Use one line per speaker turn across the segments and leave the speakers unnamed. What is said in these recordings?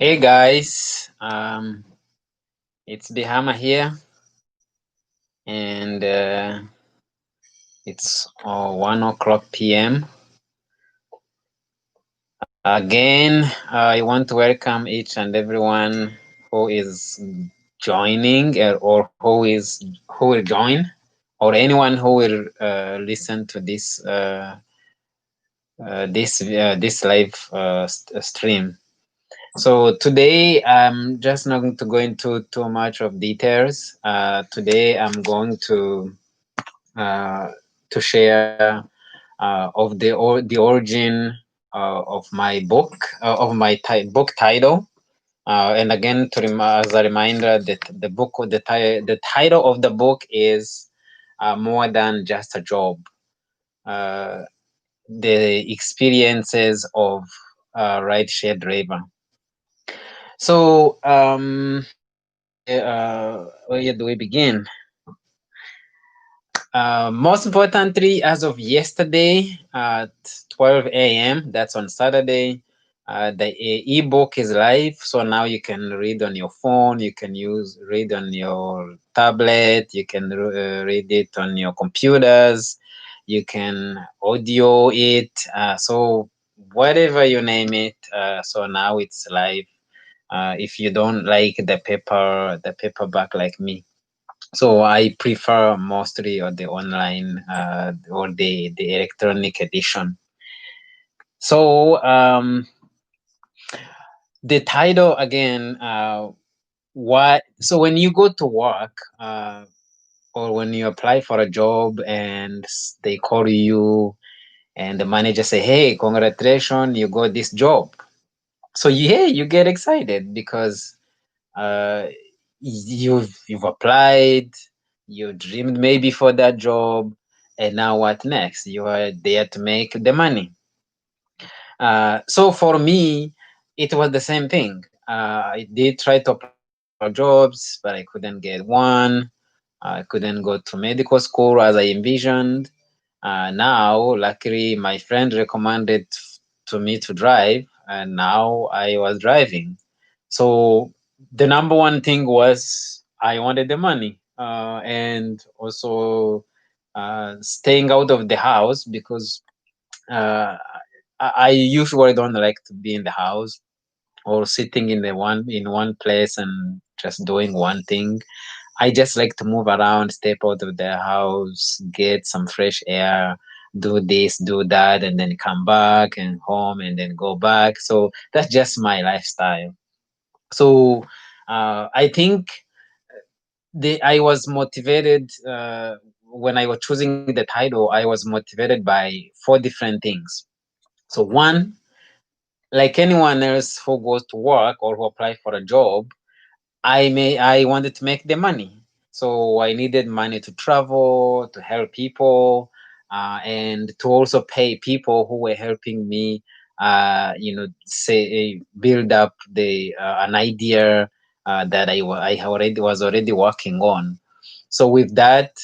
Hey guys, it's Bihama here, and it's 1 o'clock p.m. Again, I want to welcome each and everyone who is joining who will join, or anyone who will listen to this live stream. So today I'm just not going to go into too much of details. Today I'm going uh, to share the origin of my book of my book title. And again, as a reminder, that the title of the book is more than just a job. Uh, the experiences of rideshare driver. So, where do we begin? Most importantly, as of yesterday at 12 a.m., that's on Saturday, the ebook is live. So now you can read on your phone, you can read on your tablet, you can read it on your computers, you can audio it. So whatever you name it. So now it's live. If you don't like the paperback like me, so I prefer mostly the online or the electronic edition. So the title again, what? So when you go to work or when you apply for a job and they call you and the manager say, "Hey, congratulations, you got this job." So yeah, you get excited because uh, you've applied, you dreamed maybe for that job, and now what next? You are there to make the money. So for me, it was the same thing. I did try to apply for jobs, but I couldn't get one. I couldn't go to medical school as I envisioned. Now, luckily, my friend recommended to me to drive, and now I was driving. So the number one thing was I wanted the money, and also staying out of the house because uh, I usually don't like to be in the house or sitting in one place and just doing one thing. I just like to move around, step out of the house, get some fresh air, do this, do that, and then come back and home and then go back. So that's just my lifestyle. So I think I was motivated when I was choosing the title. I was motivated by four different things. So one, like anyone else who goes to work or who apply for a job, I wanted to make the money. So I needed money to travel, to help people, and to also pay people who were helping me. Say build up the an idea that I already was already working on. So with that,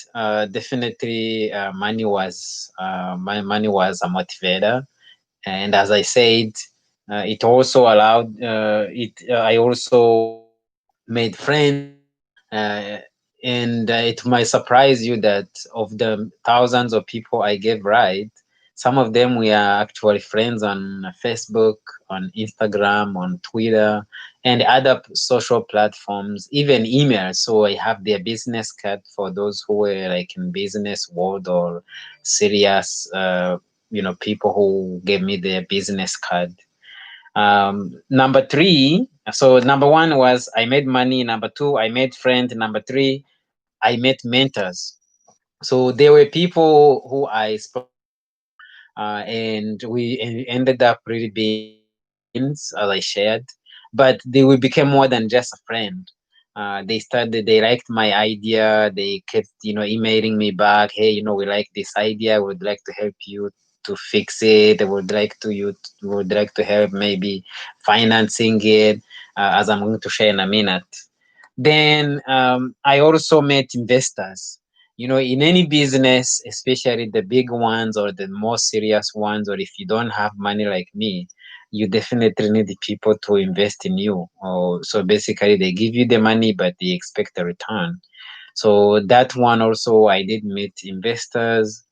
definitely my money was a motivator, and as I said, it also allowed it. I also made friends, uh, and it might surprise you that of the thousands of people I gave ride, some of them we are actually friends on Facebook, on Instagram, on Twitter, and other social platforms, even email. So I have their business card for those who were like in business world or serious, people who gave me their business card. Number three, so number one was I made money. Number two, I made friends. Number three, I met mentors. So there were people who I spoke to, and ended up really being friends, as I shared. But we became more than just a friend. They liked my idea. They kept, emailing me back. Hey, we like this idea. We would like to help you to fix it. Would like to help maybe financing it, as I'm going to share in a minute. Then I also met investors. In any business, especially the big ones or the more serious ones, or if you don't have money like me, you definitely need the people to invest in you. Or so basically, they give you the money, but they expect a return. So that one also, I did meet investors,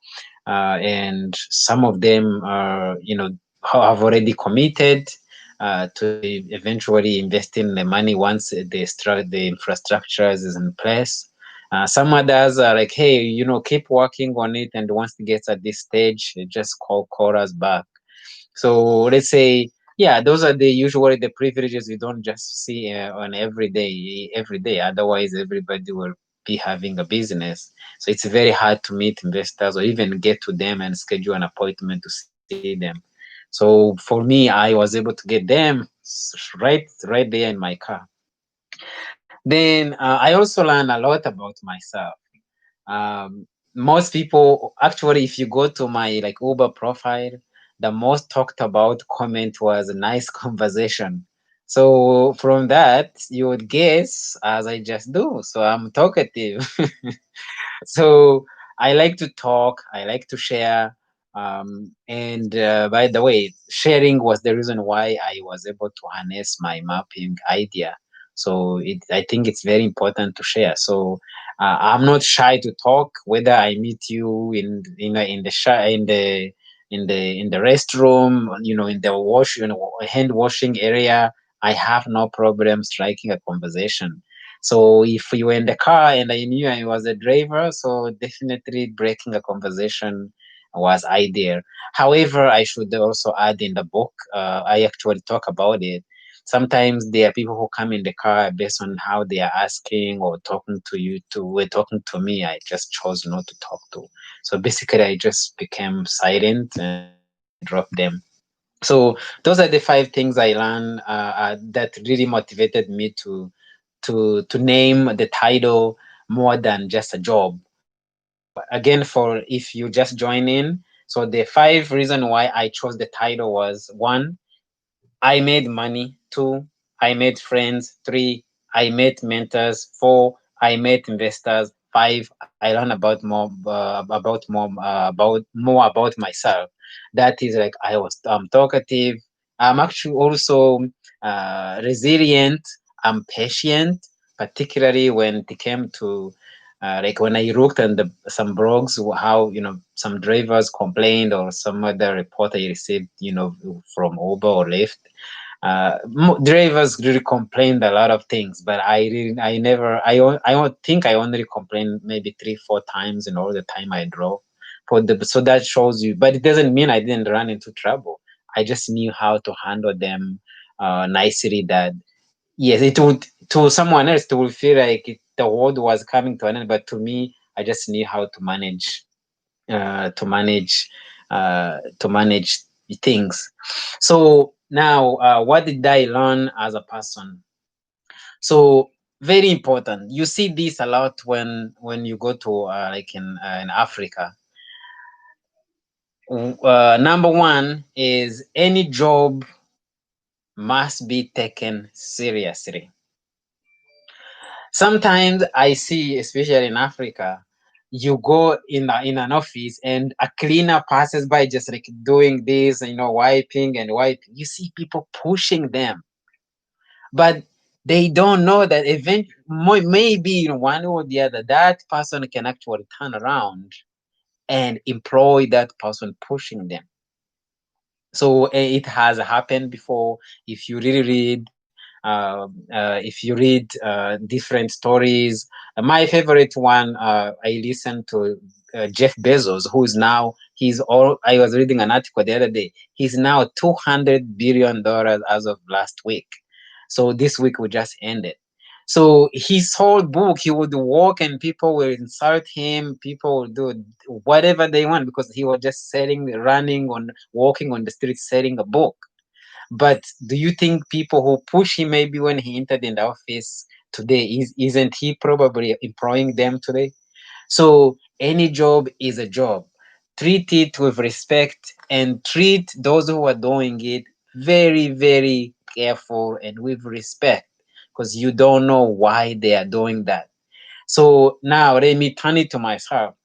and some of them are, have already committed to eventually investing the money once the infrastructure is in place. Some others are like, hey, keep working on it, and once it gets at this stage, just call us back. So let's say, yeah, those are the usually the privileges you don't just see on every day. Otherwise, everybody will be having a business. So it's very hard to meet investors or even get to them and schedule an appointment to see them. So for me, I was able to get them right there in my car. Then I also learned a lot about myself. Most people actually, if you go to my like Uber profile, the most talked about comment was a nice conversation. So from that, you would guess as I just do. So I'm talkative. So I like to talk, I like to share. And by the way, sharing was the reason why I was able to harness my mapping idea. So I think it's very important to share. So I'm not shy to talk, whether I meet you in the in the restroom, in the hand washing area. I have no problem striking a conversation. So if you were in the car and I knew I was a driver, so definitely breaking a conversation was ideal. However, I should also add in the book, I actually talk about it. Sometimes there are people who come in the car based on how they are asking or talking to you to were talking to me. I just chose not to talk to. So basically I just became silent and I dropped them. So those are the five things I learned that really motivated me to name the title more than just a job. So again, for if you just join in, so the five reason why I chose the title was: one, I made money; two, I made friends; three, I met mentors; four, I met investors; five, I learned about myself. That is like I'm talkative. I'm actually also resilient. I'm patient, particularly when it came to like when I looked at some blogs, how some drivers complained or some other report I received, from Uber or Lyft. Drivers really complained a lot of things, but I never, I don't think I only complained maybe 3 4 times in all the time I drove. So that shows you, but it doesn't mean I didn't run into trouble. I just knew how to handle them nicely. That yes, it would to someone else, it would feel like the world was coming to an end, but to me, I just knew how to manage uh, to manage to manage things. So now, what did I learn as a person? So very important. You see this a lot when you go to like in Africa. Number one is any job must be taken seriously. Sometimes I see, especially in Africa, you go in an office and a cleaner passes by just like doing this, wiping and wiping. You see people pushing them, but they don't know that maybe in one or the other, that person can actually turn around and employ that person pushing them. So it has happened before. If you really read if you read different stories, my favorite one, I listened to Jeff Bezos, who is now he's all I was reading an article the other day, he's now $200 billion as of last week. So this week we just ended. So his whole book, he would walk and people will insult him, people will do whatever they want because he was just walking on the street selling a book. But do you think people who push him maybe when he entered in the office today, isn't he probably employing them today? So any job is a job. Treat it with respect and treat those who are doing it very, very careful and with respect because you don't know why they are doing that. So now let me turn it to myself.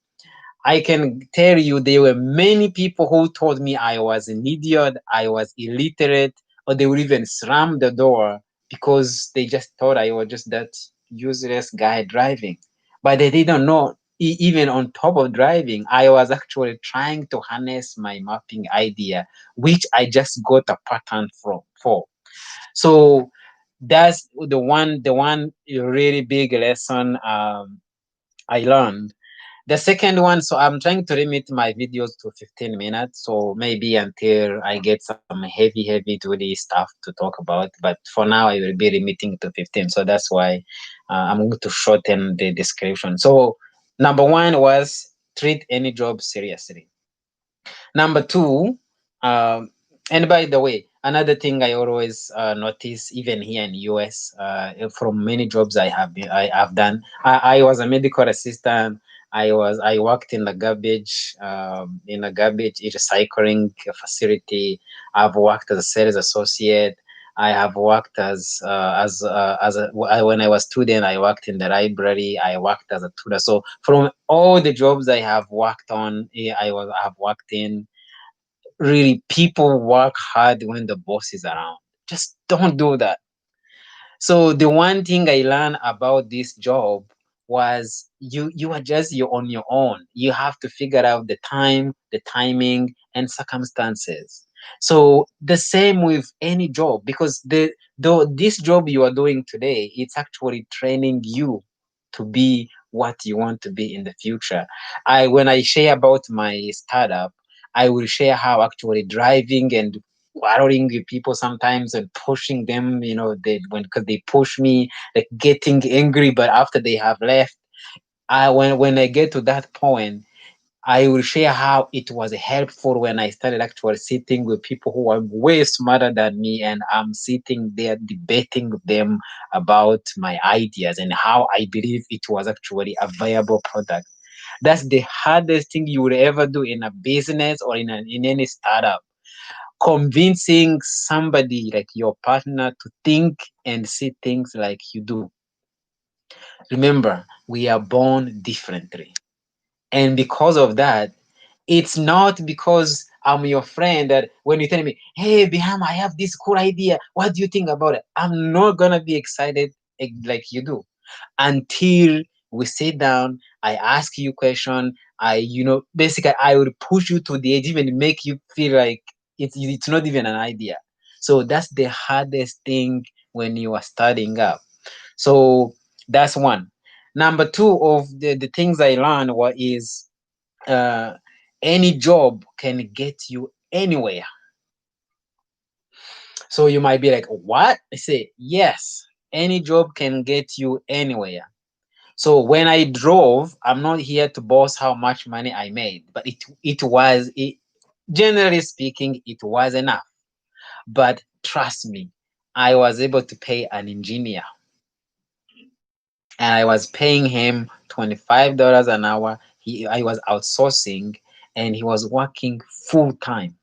I can tell you there were many people who told me I was an idiot, I was illiterate, or they would even slam the door because they just thought I was just that useless guy driving. But they didn't know, even on top of driving, I was actually trying to harness my mapping idea, which I just got a pattern from for. So that's the one really big lesson I learned. The second one, so I'm trying to limit my videos to 15 minutes, so maybe until I get some heavy duty stuff to talk about. But for now, I will be limiting to 15. So that's why I'm going to shorten the description. So number one was treat any job seriously. Number two, um, and by the way, another thing I always notice, even here in US, from many jobs I have done, I was a medical assistant. I worked in a garbage recycling facility. I've worked as a sales associate. I have worked when I was student. I worked in the library. I worked as a tutor. So from all the jobs I have worked on, I have worked in. Really, people work hard when the boss is around. Just don't do that. So the one thing I learned about this job was you are just you're on your own. You have to figure out the time, the timing, and circumstances. So the same with any job, because though this job you are doing today, it's actually training you to be what you want to be in the future. I When I share about my startup, I will share how actually driving and quarreling with people sometimes and pushing them, they when because they push me, like getting angry, but after they have left, when I get to that point, I will share how it was helpful when I started actually sitting with people who are way smarter than me, and I'm sitting there debating with them about my ideas and how I believe it was actually a viable product. That's the hardest thing you will ever do in a business or in any startup, convincing somebody like your partner to think and see things like you do. Remember, we are born differently. And because of that, it's not because I'm your friend that when you tell me, hey, Biham, I have this cool idea. What do you think about it? I'm not going to be excited like you do until we sit down. I ask you question. Basically, I will push you to the edge, even make you feel like it's not even an idea. So that's the hardest thing when you are starting up. So that's one. Number two of the things I learned uh, any job can get you anywhere. So you might be like, what? I say, yes, any job can get you anywhere. So when I drove, I'm not here to boast how much money I made, but generally speaking, it was enough. But trust me, I was able to pay an engineer, and I was paying him $25 an hour. I was outsourcing, and he was working full time.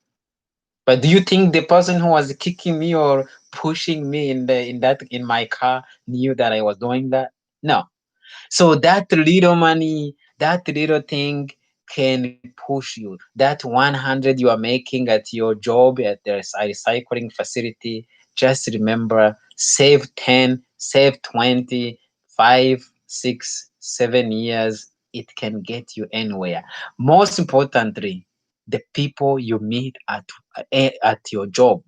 But do you think the person who was kicking me or pushing me in my car knew that I was doing that? No. So that little money, that little thing can push you. That 100 you are making at your job at the recycling facility, just remember, save 10, save 20, 5, 6, 7 years. It can get you anywhere. Most importantly, the people you meet at your job.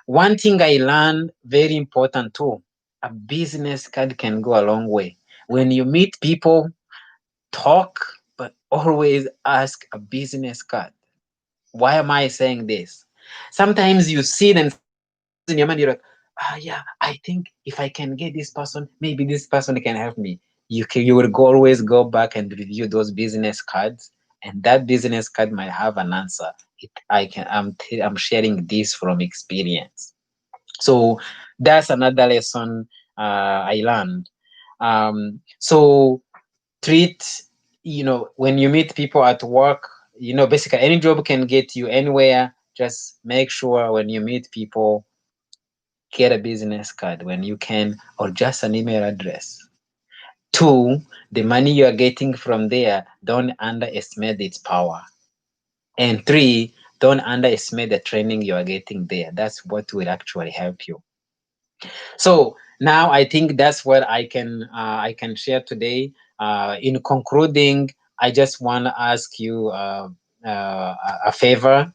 One thing I learned, very important too, a business card can go a long way. When you meet people, talk, but always ask a business card. Why am I saying this? Sometimes you see it and something comes in your mind, you're like, yeah, I think if I can get this person, maybe this person can help me. You will always go back and review those business cards, and that business card might have an answer. I'm sharing this from experience. So that's another lesson I learned. So treat, when you meet people at work, basically any job can get you anywhere. Just make sure when you meet people, get a business card when you can, or just an email address. Two, the money you are getting from there, don't underestimate its power. And three, don't underestimate the training you are getting there. That's what will actually help you. So now I think that's what I can share today. In concluding, I just want to ask you a favor.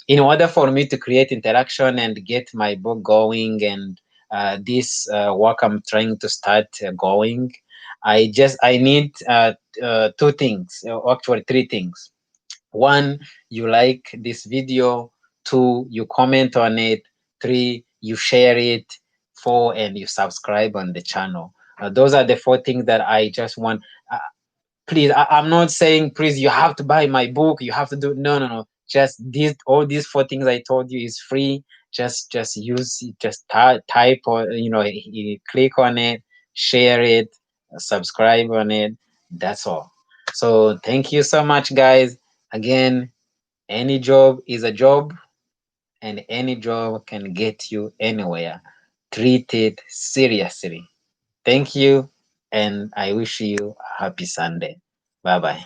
In order for me to create interaction and get my book going and this work I'm trying to start going, I need two things, actually three things. One, you like this video. Two, you comment on it. Three, you share it. Four, and you subscribe on the channel. Those are the four things that I just want. Uh, Please, I'm not saying please you have to buy my book, you have to do, no, no, no. Just these, all these four things I told you is free. Just use, just type, or you click on it, share it, subscribe on it. That's all. So thank you so much, guys. Again, any job is a job, and any job can get you anywhere. Treat it seriously. Thank you, and I wish you a happy Sunday. Bye bye.